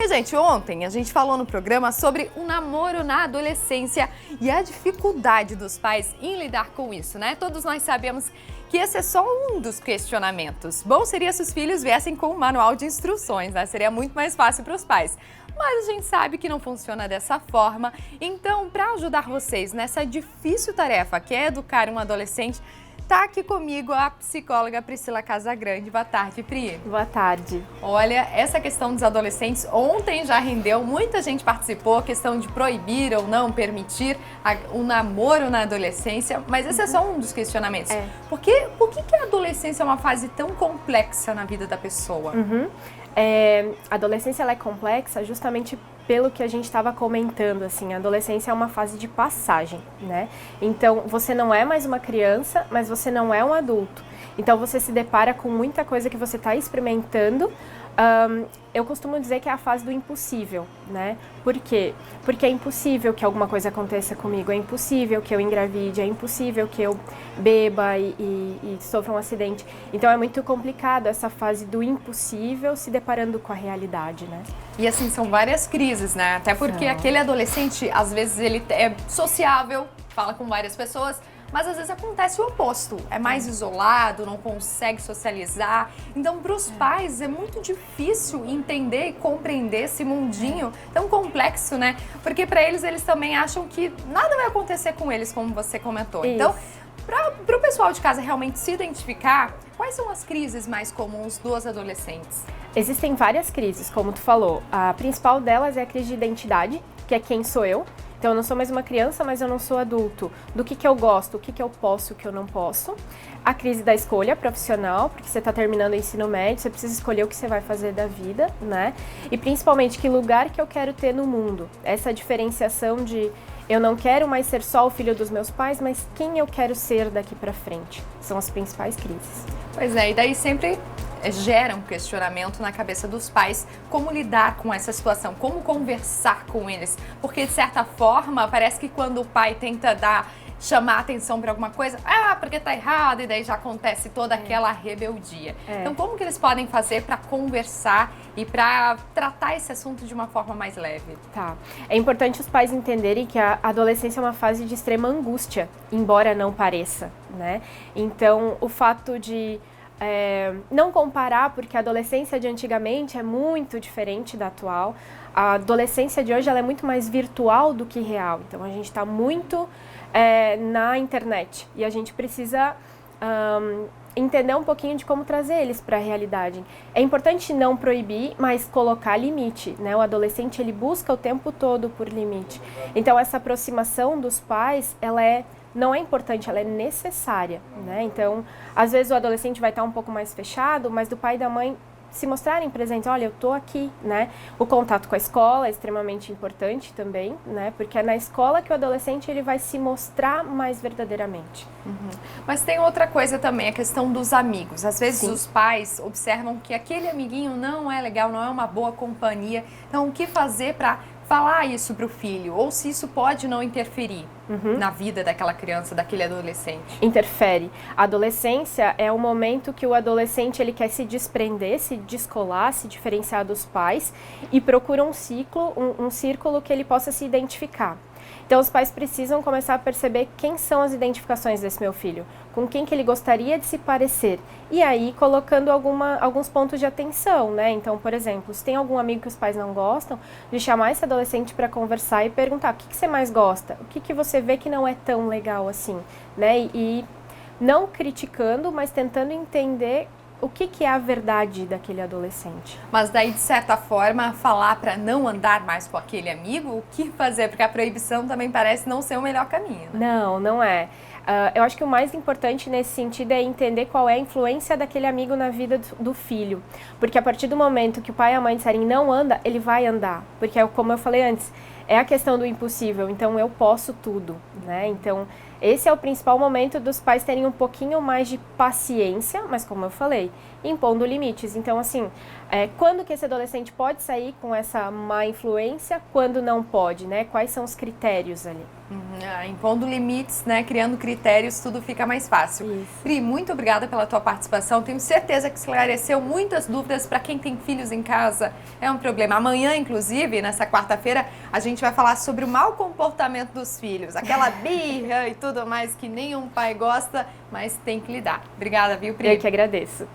E, gente, ontem a gente falou no programa sobre o namoro na adolescência e a dificuldade dos pais em lidar com isso, né? Todos nós sabemos que esse é só um dos questionamentos. Bom seria se os filhos viessem com um manual de instruções, né? Seria muito mais fácil para os pais. Mas a gente sabe que não funciona dessa forma. Então, para ajudar vocês nessa difícil tarefa que é educar um adolescente, tá aqui comigo a psicóloga Priscila Casagrande. Boa tarde, Pri. Boa tarde. Olha, essa questão dos adolescentes ontem já rendeu, muita gente participou, a questão de proibir ou não permitir o namoro na adolescência, mas esse é só um dos questionamentos. Por que a adolescência é uma fase tão complexa na vida da pessoa? A adolescência ela é complexa justamente pelo que a gente estava comentando, assim, a adolescência é uma fase de passagem, né? Então, você não é mais uma criança, mas você não é um adulto. Então, você se depara com muita coisa que você está experimentando. Eu costumo dizer que é a fase do impossível, né? Por quê? Porque é impossível que alguma coisa aconteça comigo, é impossível que eu engravide, é impossível que eu beba e sofra um acidente. Então é muito complicado essa fase do impossível se deparando com a realidade, né? E assim, são várias crises, né? Até porque aquele adolescente, às vezes ele é sociável, fala com várias pessoas, mas às vezes acontece o oposto, é mais isolado, não consegue socializar. Então, para os pais é muito difícil entender e compreender esse mundinho tão complexo, né? Porque para eles também acham que nada vai acontecer com eles, como você comentou. Isso. Então, para o pessoal de casa realmente se identificar, quais são as crises mais comuns dos adolescentes? Existem várias crises, como tu falou. A principal delas é a crise de identidade, que é quem sou eu. Então, eu não sou mais uma criança, mas eu não sou adulto. Do que eu gosto, o que eu posso, o que eu não posso. A crise da escolha profissional, porque você está terminando o ensino médio, você precisa escolher o que você vai fazer da vida, né? E principalmente, que lugar que eu quero ter no mundo. Essa diferenciação de eu não quero mais ser só o filho dos meus pais, mas quem eu quero ser daqui para frente. São as principais crises. Pois é, e daí sempre gera um questionamento na cabeça dos pais como lidar com essa situação, como conversar com eles, porque de certa forma parece que quando o pai tenta chamar atenção para alguma coisa, porque tá errado, e daí já acontece toda aquela rebeldia. Então como que eles podem fazer para conversar e para tratar esse assunto de uma forma mais leve? Tá. É importante os pais entenderem que a adolescência é uma fase de extrema angústia, embora não pareça, né? Então o fato de não comparar, porque a adolescência de antigamente é muito diferente da atual. A adolescência de hoje ela é muito mais virtual do que real. Então a gente está muito na internet e a gente precisa entender um pouquinho de como trazer eles para a realidade. É importante não proibir, mas colocar limite, né? O adolescente ele busca o tempo todo por limite. Então essa aproximação dos pais, não é importante, ela é necessária, né? Então, às vezes o adolescente vai estar um pouco mais fechado, mas do pai e da mãe se mostrarem presentes, olha, eu tô aqui, né? O contato com a escola é extremamente importante também, né? Porque é na escola que o adolescente ele vai se mostrar mais verdadeiramente. Mas tem outra coisa também, a questão dos amigos. Às vezes os pais observam que aquele amiguinho não é legal, não é uma boa companhia. Então, o que fazer para falar isso para o filho? Ou se isso pode não interferir na vida daquela criança, daquele adolescente? Interfere. A adolescência é o momento que o adolescente ele quer se desprender, se descolar, se diferenciar dos pais e procura um círculo que ele possa se identificar. Então, os pais precisam começar a perceber quem são as identificações desse meu filho, com quem que ele gostaria de se parecer. E aí, colocando alguns pontos de atenção, né? Então, por exemplo, se tem algum amigo que os pais não gostam, de chamar esse adolescente para conversar e perguntar o que você mais gosta, o que você vê que não é tão legal assim, né? E não criticando, mas tentando entender o que é a verdade daquele adolescente. Mas daí, de certa forma, falar para não andar mais com aquele amigo, o que fazer? Porque a proibição também parece não ser o melhor caminho, né? Não é. Eu acho que o mais importante nesse sentido é entender qual é a influência daquele amigo na vida do filho. Porque a partir do momento que o pai e a mãe disserem não anda, ele vai andar. Porque, como eu falei antes, é a questão do impossível, então eu posso tudo, né? Então, esse é o principal momento dos pais terem um pouquinho mais de paciência, mas como eu falei, impondo limites. Então, assim, quando que esse adolescente pode sair com essa má influência, quando não pode, né? Quais são os critérios ali? Impondo limites, né? Criando critérios, tudo fica mais fácil. Isso. Pri, muito obrigada pela tua participação. Tenho certeza que esclareceu muitas dúvidas para quem tem filhos em casa. É um problema. Amanhã, inclusive, nessa quarta-feira, a gente vai falar sobre o mau comportamento dos filhos. Aquela birra e tudo mais que nenhum pai gosta, mas tem que lidar. Obrigada, viu, Pri? Eu que agradeço.